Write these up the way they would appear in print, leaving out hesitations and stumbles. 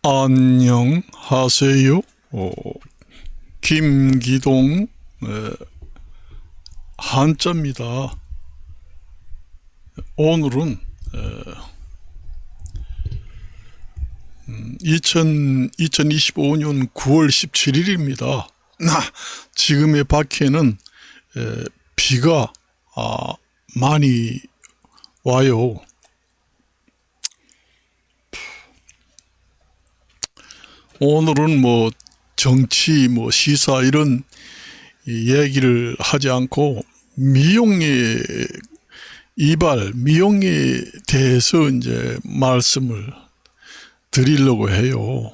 안녕하세요. 김기동 한자입니다. 오늘은 2025년 9월 17일입니다. 지금의 밖에는 비가 많이 와요. 오늘은 정치, 시사 이런 얘기를 하지 않고 미용에 대해서 이제 말씀을 드리려고 해요.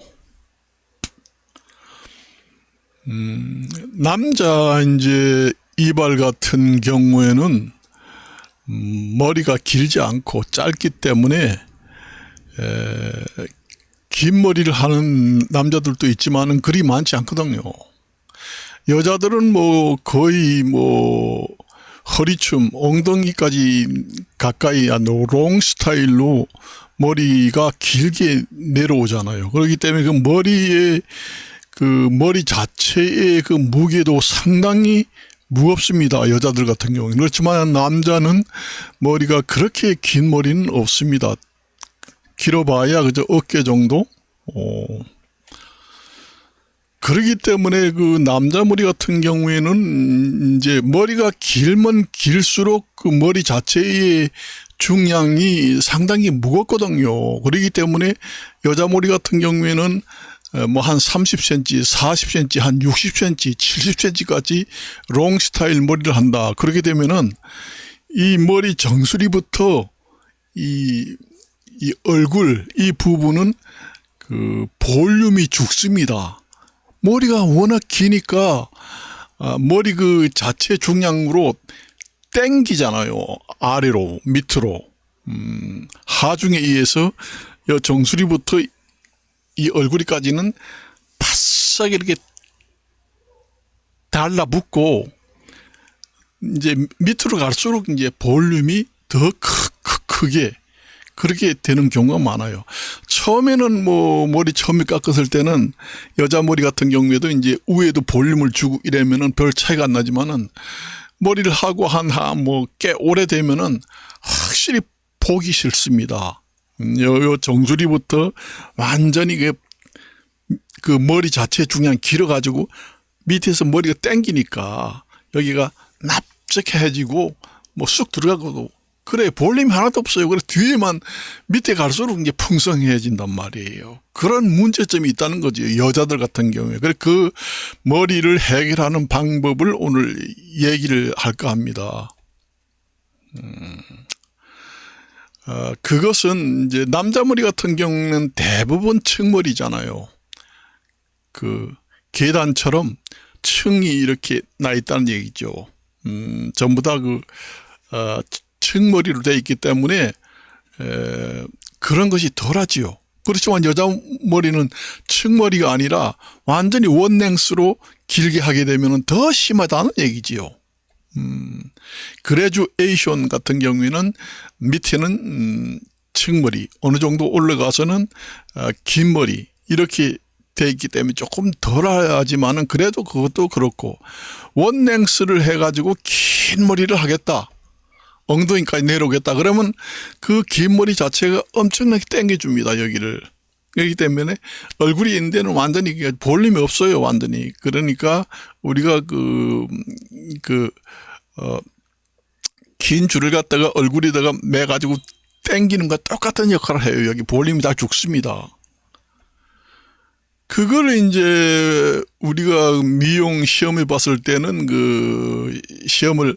남자 이제 이발 같은 경우에는 머리가 길지 않고 짧기 때문에 긴 머리를 하는 남자들도 있지만은 그리 많지 않거든요. 여자들은 거의 허리춤, ong덩이까지 가까이 한 롱 스타일로 머리가 길게 내려오잖아요. 그렇기 때문에 머리 자체의 그 무게도 상당히 무겁습니다. 여자들 같은 경우는. 그렇지만 남자는 머리가 그렇게 긴 머리는 없습니다. 길어봐야 그저 어깨 정도? 그렇기 때문에 그 남자 머리 같은 경우에는 이제 머리가 길면 길수록 그 머리 자체의 중량이 상당히 무겁거든요. 그렇기 때문에 여자 머리 같은 경우에는 한 30cm, 40cm, 한 60cm, 70cm까지 롱 스타일 머리를 한다. 그렇게 되면은 이 머리 정수리부터 이 얼굴 이 부분은 그 볼륨이 죽습니다. 머리가 워낙 기니까 머리 그 자체 중량으로 땡기잖아요. 아래로 밑으로 하중에 의해서 이 정수리부터 이 얼굴이까지는 바싹 이렇게 달라붙고 이제 밑으로 갈수록 이제 볼륨이 더 크게 그렇게 되는 경우가 많아요. 처음에는 머리 처음에 깎았을 때는 여자 머리 같은 경우에도 이제 위에도 볼륨을 주고 이러면은 별 차이가 안 나지만은 머리를 하고 꽤 오래되면은 확실히 보기 싫습니다. 요 정수리부터 완전히 그 머리 자체 중량 길어가지고 밑에서 머리가 땡기니까 여기가 납작해지고 쑥 들어가고 그래 볼륨이 하나도 없어요. 그래 뒤에만 밑에 갈수록 이제 풍성해진단 말이에요. 그런 문제점이 있다는 거죠. 여자들 같은 경우에. 그래 그 머리를 해결하는 방법을 오늘 얘기를 할까 합니다. 그것은 이제 남자 머리 같은 경우는 대부분 층머리잖아요. 그 계단처럼 층이 이렇게 나 있다는 얘기죠. 전부 다 층머리로 되어 있기 때문에 그런 것이 덜하지요. 그렇지만 여자 머리는 층머리가 아니라 완전히 원랭스로 길게 하게 되면 더 심하다는 얘기지요. 그레주에이션 같은 경우에는 밑에는 층머리, 어느 정도 올라가서는 긴 머리 이렇게 되어 있기 때문에 조금 덜하지만은 그래도 그것도 그렇고 원랭스를 해가지고 긴 머리를 하겠다. 엉덩이까지 내려오겠다. 그러면 그 긴 머리 자체가 엄청나게 당겨줍니다. 여기를. 그렇기 때문에 얼굴이 있는 데는 완전히 볼륨이 없어요. 완전히. 그러니까 우리가 긴 줄을 갖다가 얼굴에다가 매가지고 당기는 것과 똑같은 역할을 해요. 여기 볼륨이 다 죽습니다. 그걸 이제 우리가 미용 시험해 봤을 때는 그 시험을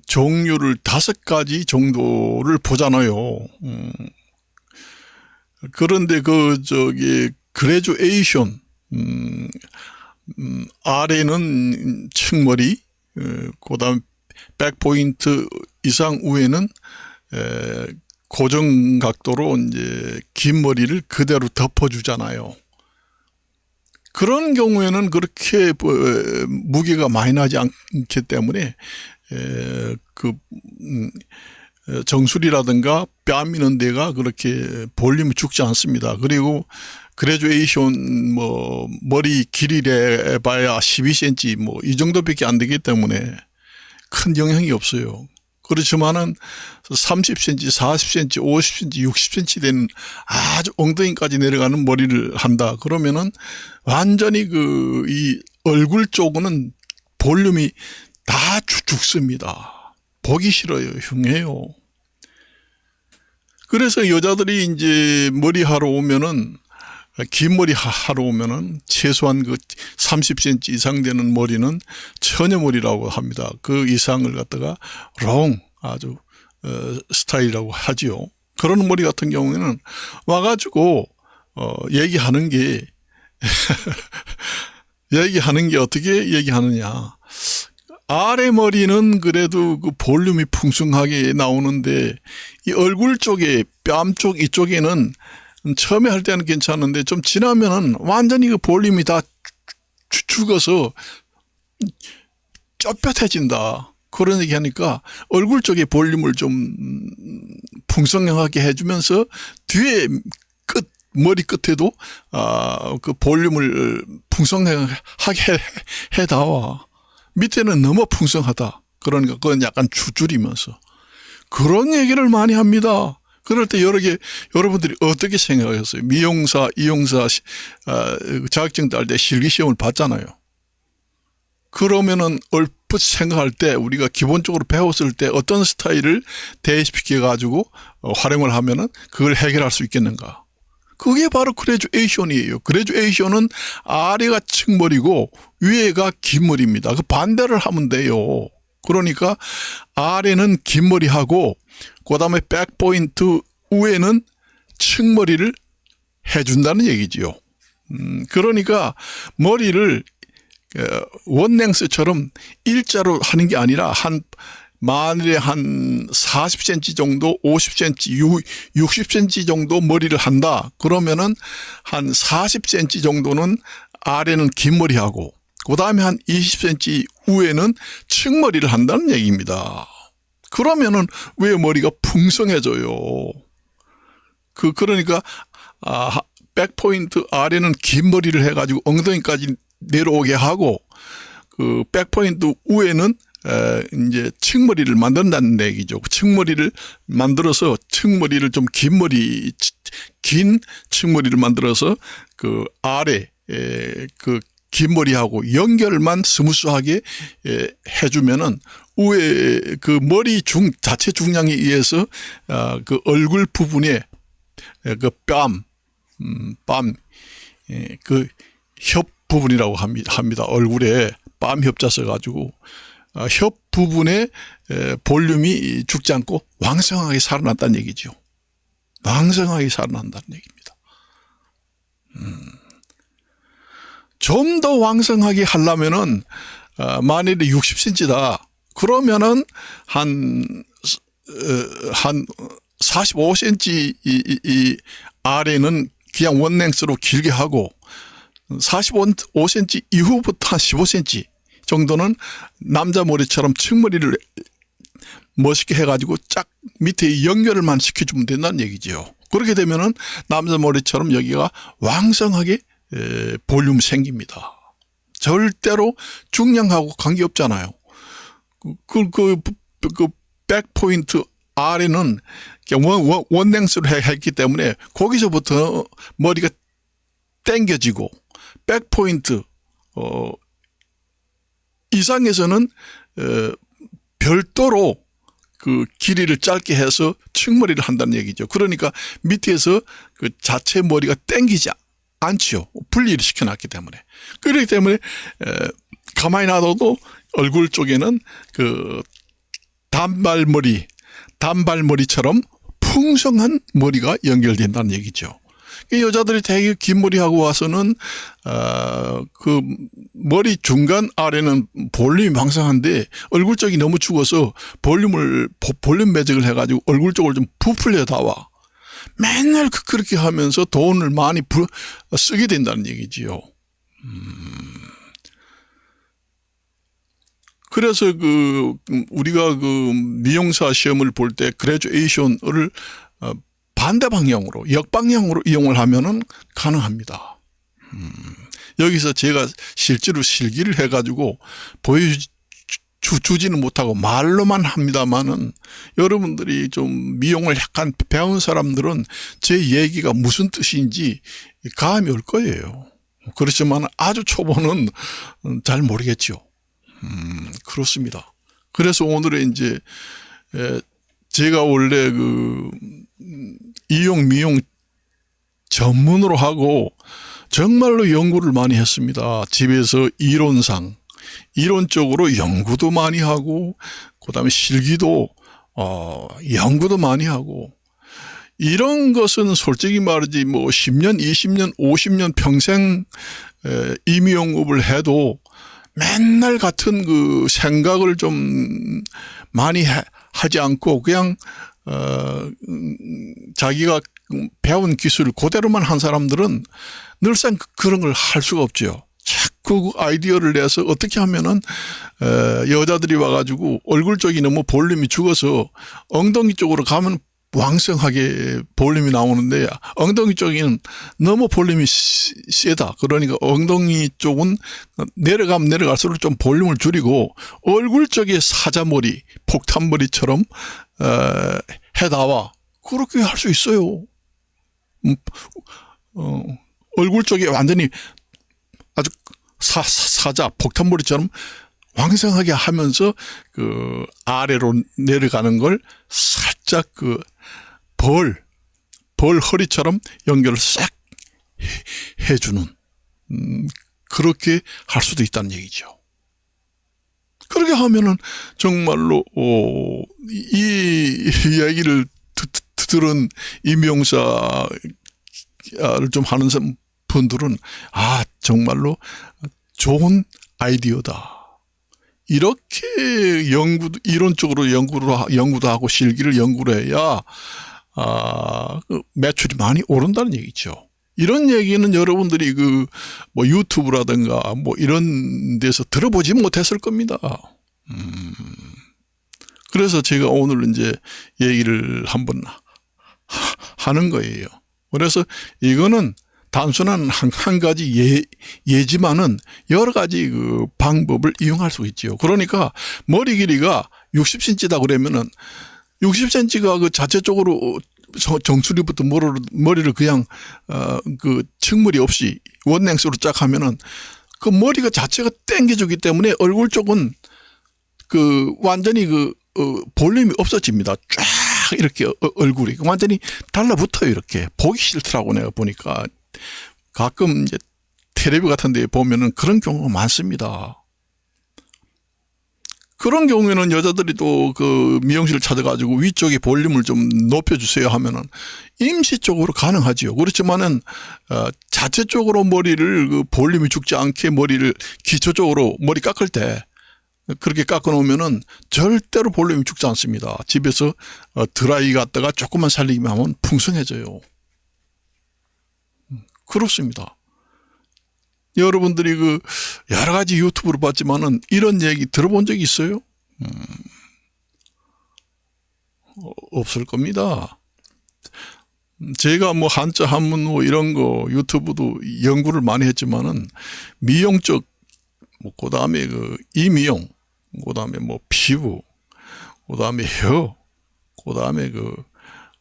종류를 5가지 정도를 보잖아요. 그런데 그레주에이션, 아래는 층머리, 그 다음 100포인트 이상 위에는 고정 각도로 이제 긴 머리를 그대로 덮어주잖아요. 그런 경우에는 그렇게 무게가 많이 나지 않기 때문에 정수리라든가 뺨 있는 데가 그렇게 볼륨이 죽지 않습니다. 그리고 그레듀에이션 뭐 머리 길이래 봐야 12cm 뭐 이 정도밖에 안 되기 때문에 큰 영향이 없어요. 그렇지만은 30cm, 40cm, 50cm, 60cm 되는 아주 엉덩이까지 내려가는 머리를 한다. 그러면은 완전히 이 얼굴 쪽은 볼륨이 다 죽습니다. 보기 싫어요. 흉해요. 그래서 여자들이 이제 머리 하러 오면은 긴 머리 하러 오면은 최소한 그 30cm 이상 되는 머리는 처녀머리라고 합니다. 그 이상을 갖다가 롱 아주 스타일이라고 하지요. 그런 머리 같은 경우에는 와가지고 얘기하는 게 얘기하는 게 어떻게 얘기하느냐. 아래 머리는 그래도 그 볼륨이 풍성하게 나오는데 이 얼굴 쪽에 뺨 쪽 이쪽에는 처음에 할 때는 괜찮은데 좀 지나면은 완전히 그 볼륨이 다 죽어서 뻣뻣해진다. 그런 얘기 하니까 얼굴 쪽에 볼륨을 좀 풍성하게 해주면서 뒤에 머리 끝에도 그 볼륨을 풍성하게 해다와. 밑에는 너무 풍성하다. 그러니까 그건 약간 줄이면서 그런 얘기를 많이 합니다. 그럴 때 여러분들이 어떻게 생각하셨어요? 미용사, 이용사 자격증 딸 때 실기시험을 봤잖아요. 그러면은 얼핏 생각할 때 우리가 기본적으로 배웠을 때 어떤 스타일을 대입시켜 가지고 활용을 하면은 그걸 해결할 수 있겠는가? 그게 바로 그레듀에이션이에요. 그레듀에이션은 아래가 측머리고 위에가 긴 머리입니다. 그 반대를 하면 돼요. 그러니까 아래는 긴 머리하고 그다음에 백포인트 위에는 측머리를 해준다는 얘기지요. 그러니까 머리를 원랭스처럼 일자로 하는 게 아니라 만일에 한 40cm 정도, 50cm, 60cm 정도 머리를 한다. 그러면은 한 40cm 정도는 아래는 긴 머리하고 그 다음에 한 20cm 위에는 측머리를 한다는 얘기입니다. 그러면은 왜 머리가 풍성해져요? 그러니까 백포인트 아래는 긴 머리를 해가지고 엉덩이까지 내려오게 하고 그 백포인트 위에는 이제 측머리를 만든다는 얘기죠. 측머리를 만들어서 측머리를 좀 긴 측머리를 만들어서 그 아래 그 긴 머리하고 연결만 스무스하게 해주면은 위에 그 머리 자체 중량에 의해서 그 얼굴 부분에 그 뺨 그 협 부분이라고 합니다. 얼굴에 뺨 협자 써가지고 협 부분에 볼륨이 죽지 않고 왕성하게 살아난다는 얘기죠. 왕성하게 살아난다는 얘기입니다. 좀 더 왕성하게 하려면은 만일에 60cm다. 그러면은 한 45cm 이 아래는 그냥 원랭스로 길게 하고 45cm 이후부터 한 15cm 정도는 남자 머리처럼 측머리를 멋있게 해가지고 쫙 밑에 연결만 시켜주면 된다는 얘기죠. 그렇게 되면은 남자 머리처럼 여기가 왕성하게 볼륨 생깁니다. 절대로 중량하고 관계없잖아요. 그 백포인트 아래는 원랭스로 했기 때문에 거기서부터 머리가 당겨지고 백포인트 이상에서는 별도로 그 길이를 짧게 해서 측머리를 한다는 얘기죠. 그러니까 밑에서 그 자체 머리가 당기지 않지요. 분리를 시켜놨기 때문에. 그렇기 때문에 가만히 놔둬도 얼굴 쪽에는 그 단발머리처럼 풍성한 머리가 연결된다는 얘기죠. 여자들이 되게 긴 머리하고 와서는 그 머리 중간 아래는 볼륨이 왕성한데 얼굴 쪽이 너무 죽어서 볼륨 매직을 해가지고 얼굴 쪽을 좀 부풀려 다와. 맨날 그렇게 하면서 돈을 많이 쓰게 된다는 얘기지요. 그래서 우리가 미용사 시험을 볼 때 그레듀에이션을 반대 방향으로, 역방향으로 이용을 하면은 가능합니다. 여기서 제가 실제로 실기를 해가지고 보여주지는 못하고 말로만 합니다만은 여러분들이 좀 미용을 약간 배운 사람들은 제 얘기가 무슨 뜻인지 감이 올 거예요. 그렇지만 아주 초보는 잘 모르겠죠. 그렇습니다. 그래서 오늘은 이제 제가 원래 이용 미용 전문으로 하고 정말로 연구를 많이 했습니다. 집에서 이론적으로 연구도 많이 하고, 그 다음에 실기도, 연구도 많이 하고, 이런 것은 솔직히 말하지, 10년, 20년, 50년 평생, 임의용업을 해도 맨날 같은 생각을 좀 많이 하지 않고, 그냥, 자기가 배운 기술을 그대로만 한 사람들은 늘상 그런 걸 할 수가 없죠. 자꾸 아이디어를 내서 어떻게 하면은 여자들이 와가지고 얼굴 쪽이 너무 볼륨이 죽어서 엉덩이 쪽으로 가면 왕성하게 볼륨이 나오는데 엉덩이 쪽에는 너무 볼륨이 세다. 그러니까 엉덩이 쪽은 내려가면 내려갈수록 좀 볼륨을 줄이고 얼굴 쪽에 사자머리, 폭탄머리처럼 해나와. 그렇게 할 수 있어요. 얼굴 쪽에 완전히 아주 사자, 폭탄머리처럼 왕성하게 하면서 아래로 내려가는 걸 살짝 벌 허리처럼 연결을 싹 해주는, 그렇게 할 수도 있다는 얘기죠. 그렇게 하면은 정말로, 이 얘기를 들은 임용사를 좀 하는 분들은 정말로 좋은 아이디어다. 이렇게 이론적으로 연구도 하고 실기를 연구를 해야 매출이 많이 오른다는 얘기죠. 이런 얘기는 여러분들이 유튜브라든가 이런 데서 들어보지 못했을 겁니다. 그래서 제가 오늘 이제 얘기를 한번 하는 거예요. 그래서 이거는 단순한 한 가지 예지만은 여러 가지 방법을 이용할 수 있죠. 그러니까 머리 길이가 60cm다 그러면은 60cm가 자체적으로 정수리부터 머리를 그냥 측물이 없이 원랭스로 쫙 하면은 머리가 자체가 당겨주기 때문에 얼굴 쪽은 완전히 볼륨이 없어집니다. 쫙 이렇게 얼굴이 완전히 달라붙어요. 이렇게 보기 싫더라고. 내가 보니까 가끔 이제 텔레비 같은 데 보면은 그런 경우가 많습니다. 그런 경우에는 여자들이 또 미용실을 찾아가지고 위쪽에 볼륨을 좀 높여주세요 하면은 임시적으로 가능하지요. 그렇지만은 자체적으로 머리를 볼륨이 죽지 않게 머리를 기초적으로 머리 깎을 때 그렇게 깎아놓으면은 절대로 볼륨이 죽지 않습니다. 집에서 드라이 갖다가 조금만 살리기만 하면 풍성해져요. 그렇습니다. 여러분들이 여러 가지 유튜브로 봤지만은 이런 얘기 들어본 적이 있어요? 없을 겁니다. 제가 한자 한문 이런 거 유튜브도 연구를 많이 했지만은 미용적 그 다음에 이미용, 그 다음에 피부, 그 다음에 혀, 그 다음에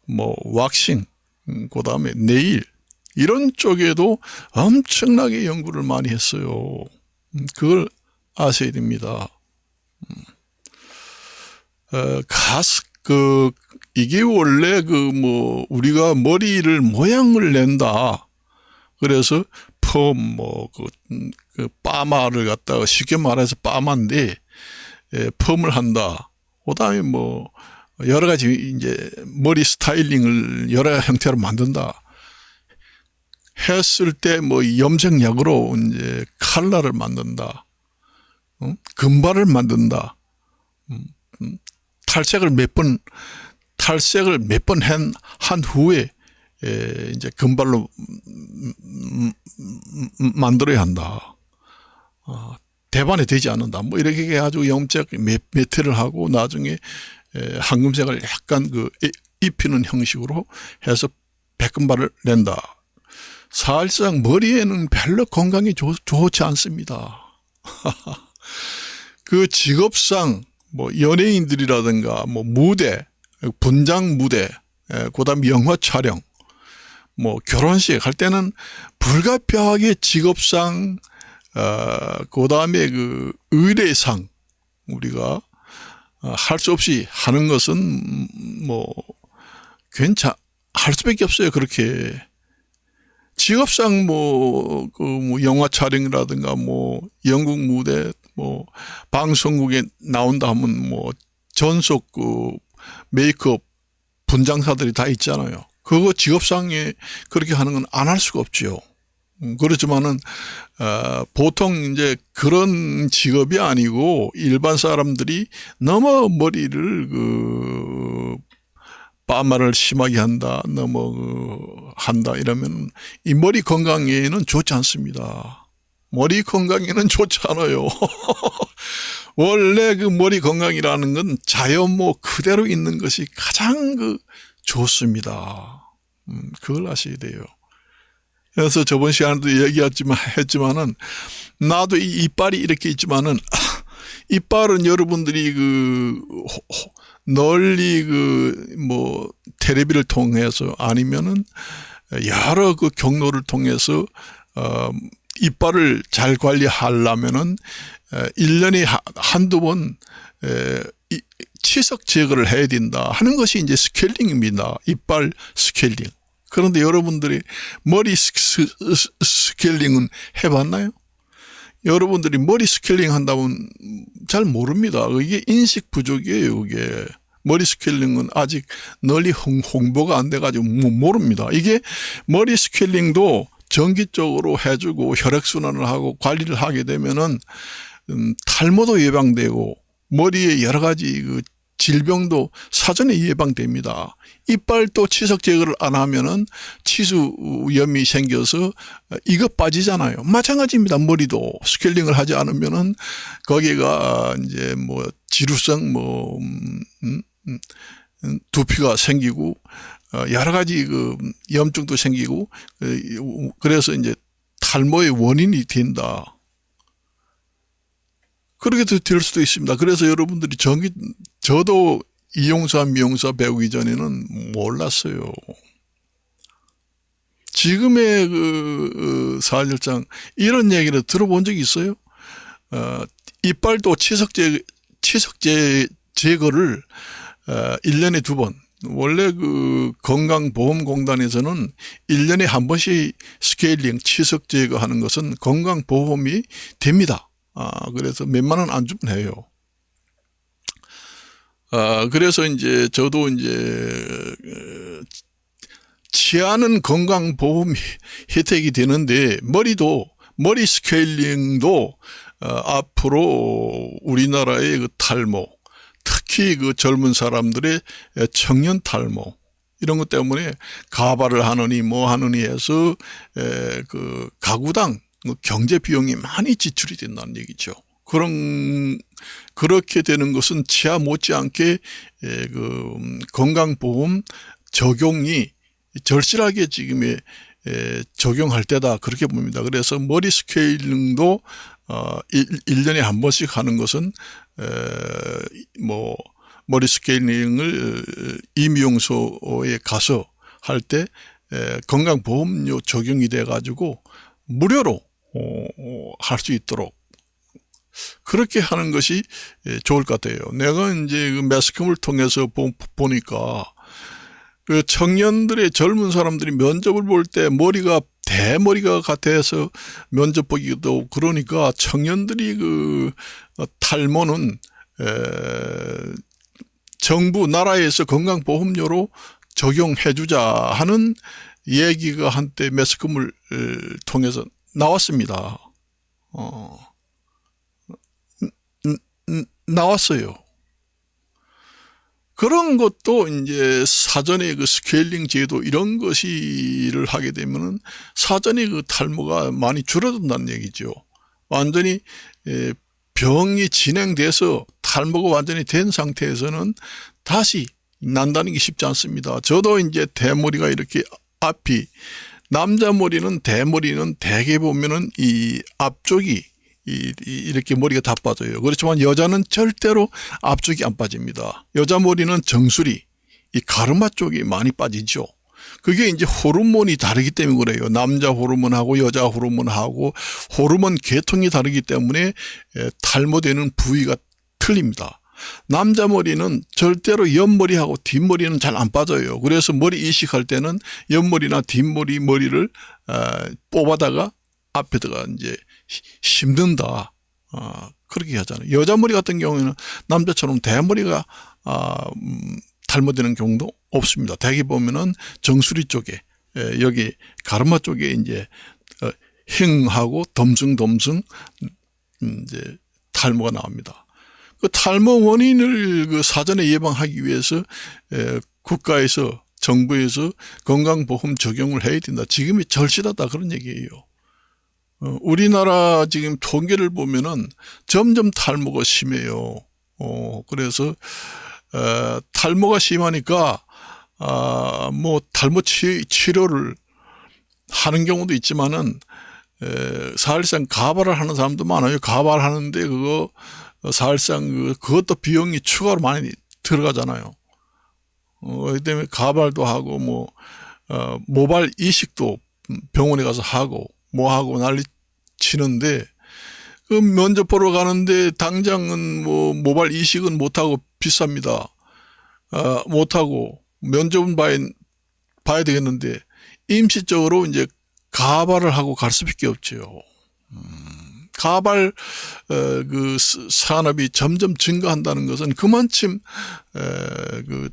왁싱, 그 다음에 네일, 이런 쪽에도 엄청나게 연구를 많이 했어요. 그걸 아셔야 됩니다. 이게 원래 우리가 머리를 모양을 낸다. 그래서 파마를 갖다가 쉽게 말해서 파마인데, 펌을 한다. 그 다음에 여러 가지 이제 머리 스타일링을 여러 형태로 만든다. 했을 때 염색약으로 이제 칼라를 만든다. 금발을 만든다. 탈색을 몇 번 한 후에 이제 금발로 만들어야 한다. 대반에 되지 않는다. 뭐 이렇게 해가지고 염색 몇 회를 하고 나중에 황금색을 약간 입히는 형식으로 해서 백금발을 낸다. 사실상 머리에는 별로 건강이 좋지 않습니다. 그 직업상 뭐 연예인들이라든가 뭐 무대, 분장 무대, 그다음 영화 촬영, 뭐 결혼식 할 때는 불가피하게 직업상, 그다음에 의례상 우리가 할 수 없이 하는 것은 뭐 할 수밖에 없어요. 그렇게 직업상 뭐 영화 촬영이라든가 뭐 연극 무대 뭐 방송국에 나온다 하면 뭐 전속 메이크업 분장사들이 다 있잖아요. 그거 직업상에 그렇게 하는 건 안 할 수가 없지요. 그렇지만은 보통 이제 그런 직업이 아니고 일반 사람들이 너무 머리를 빠마를 심하게 한다, 너무 한다 이러면 이 머리 건강에는 좋지 않습니다. 머리 건강에는 좋지 않아요. 원래 머리 건강이라는 건 자연모 그대로 있는 것이 가장 좋습니다. 그걸 아셔야 돼요. 그래서 저번 시간에도 했지만은 나도 이 이빨이 이렇게 있지만은 이빨은 여러분들이 널리 뭐 텔레비를 통해서 아니면은 여러 경로를 통해서 이빨을 잘 관리하려면은 1년에 한두 번 치석 제거를 해야 된다 하는 것이 이제 스케일링입니다. 이빨 스케일링. 그런데 여러분들이 머리 스케일링은 해봤나요? 여러분들이 머리 스케일링 한다면 잘 모릅니다. 이게 인식 부족이에요. 이게 머리 스케일링은 아직 널리 홍보가 안 돼가지고 모릅니다. 이게 머리 스케일링도 정기적으로 해주고 혈액순환을 하고 관리를 하게 되면은 탈모도 예방되고 머리에 여러 가지 질병도 사전에 예방됩니다. 이빨도 치석 제거를 안 하면은 치수염이 생겨서 이거 빠지잖아요. 마찬가지입니다. 머리도 스케일링을 하지 않으면은 거기가 이제 뭐 지루성 두피가 생기고 여러 가지 염증도 생기고 그래서 이제 탈모의 원인이 된다. 그렇게 될 수도 있습니다. 그래서 여러분들이 저도 이용사, 미용사 배우기 전에는 몰랐어요. 지금의 사실상 이런 얘기를 들어본 적이 있어요. 이빨도 치석 제거를 1년에 2번. 원래 건강보험공단에서는 1년에 한 번씩 스케일링, 치석 제거하는 것은 건강보험이 됩니다. 그래서 몇만 원 안 주면 해요. 그래서 이제 저도 이제 취하는 건강보험 혜택이 되는데 머리 스케일링도 앞으로 우리나라의 탈모, 특히 젊은 사람들의 청년 탈모 이런 것 때문에 가발을 하느니 뭐 하느니 해서 가구당 경제 비용이 많이 지출이 된다는 얘기죠. 그렇게 되는 것은 치아 못지않게 건강보험 적용이 절실하게 지금에 적용할 때다 그렇게 봅니다. 그래서 머리 스케일링도 1년에 한 번씩 하는 것은 뭐 머리 스케일링을 이미용소에 가서 할 때 건강보험료 적용이 돼 가지고 무료로 할 수 있도록 그렇게 하는 것이 좋을 것 같아요. 내가 이제 매스컴을 통해서 보니까 청년들의 젊은 사람들이 면접을 볼 때 머리가 대머리가 같아서 면접 보기도 그러니까 청년들이 탈모는 정부 나라에서 건강보험료로 적용해 주자 하는 얘기가 한때 매스컴을 통해서 나왔습니다. 나왔어요. 그런 것도 이제 사전에 스케일링 제도 이런 것을 하게 되면은 사전에 탈모가 많이 줄어든다는 얘기죠. 완전히 병이 진행돼서 탈모가 완전히 된 상태에서는 다시 난다는 게 쉽지 않습니다. 저도 이제 대머리가 이렇게 앞이, 남자 머리는 대머리는 대개 보면은 이 앞쪽이 이렇게 머리가 다 빠져요. 그렇지만 여자는 절대로 앞쪽이 안 빠집니다. 여자 머리는 정수리, 이 가르마 쪽이 많이 빠지죠. 그게 이제 호르몬이 다르기 때문에 그래요. 남자 호르몬하고 여자 호르몬하고 호르몬 계통이 다르기 때문에 탈모되는 부위가 틀립니다. 남자 머리는 절대로 옆머리하고 뒷머리는 잘 안 빠져요. 그래서 머리 이식할 때는 옆머리나 뒷머리 머리를 뽑아다가 앞에다가 이제 심는다. 그렇게 하잖아요. 여자 머리 같은 경우에는 남자처럼 대머리가 탈모되는 경우도 없습니다. 대개 보면은 정수리 쪽에, 여기 가르마 쪽에 이제 흉하고 덤승 이제 탈모가 나옵니다. 그 탈모 원인을 그 사전에 예방하기 위해서 국가에서, 정부에서 건강보험 적용을 해야 된다. 지금이 절실하다, 그런 얘기예요. 우리나라 지금 통계를 보면은 점점 탈모가 심해요. 그래서 탈모가 심하니까 뭐 탈모 치료를 하는 경우도 있지만은 사실상 가발을 하는 사람도 많아요. 가발하는데 그거 사실상 그것도 비용이 추가로 많이 들어가잖아요. 그렇기 때문에 가발도 하고 뭐 모발 이식도 병원에 가서 하고 뭐 하고 난리 치는데, 그 면접 보러 가는데 당장은 뭐 모발 이식은 못하고 비쌉니다. 못하고 면접은 봐야 되겠는데 임시적으로 이제 가발을 하고 갈 수밖에 없죠. 가발 그 산업이 점점 증가한다는 것은 그만큼 그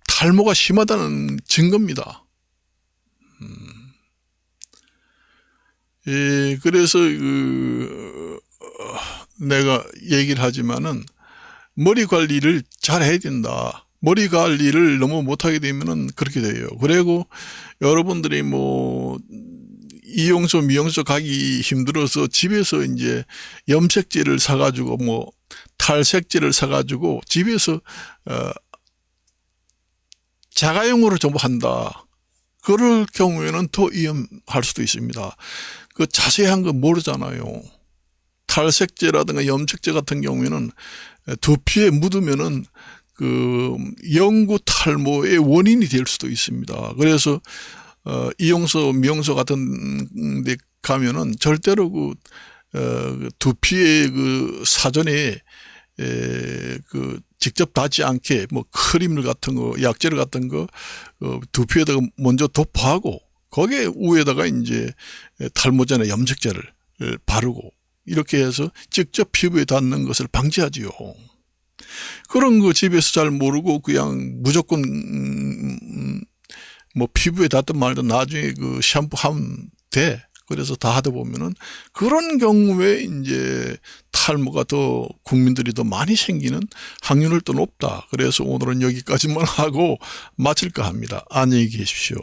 탈모가 심하다는 증거입니다. 예, 그래서 내가 얘기를 하지만은 머리 관리를 잘 해야 된다. 머리 관리를 너무 못하게 되면은 그렇게 돼요. 그리고 여러분들이 뭐 이용소 미용소 가기 힘들어서 집에서 이제 염색제를 사가지고 뭐 탈색제를 사가지고 집에서 자가용으로 전부 한다. 그럴 경우에는 더 위험할 수도 있습니다. 그 자세한 거 모르잖아요. 탈색제라든가 염색제 같은 경우에는 두피에 묻으면은 그 영구 탈모의 원인이 될 수도 있습니다. 그래서 이용소 미용소 같은 데 가면은 절대로 그 두피에 그 사전에 그 직접 닿지 않게 뭐 크림 같은 거, 약재를 같은 거 두피에다가 먼저 도포하고 거기에 위에다가 이제 탈모제나 염색제를 바르고 이렇게 해서 직접 피부에 닿는 것을 방지하지요. 그런 거 집에서 잘 모르고 그냥 무조건 뭐 피부에 닿든 말든 나중에 그 샴푸하면 돼. 그래서 다 하다 보면은 그런 경우에 이제 탈모가 더 국민들이 더 많이 생기는 확률은 또 높다. 그래서 오늘은 여기까지만 하고 마칠까 합니다. 안녕히 계십시오.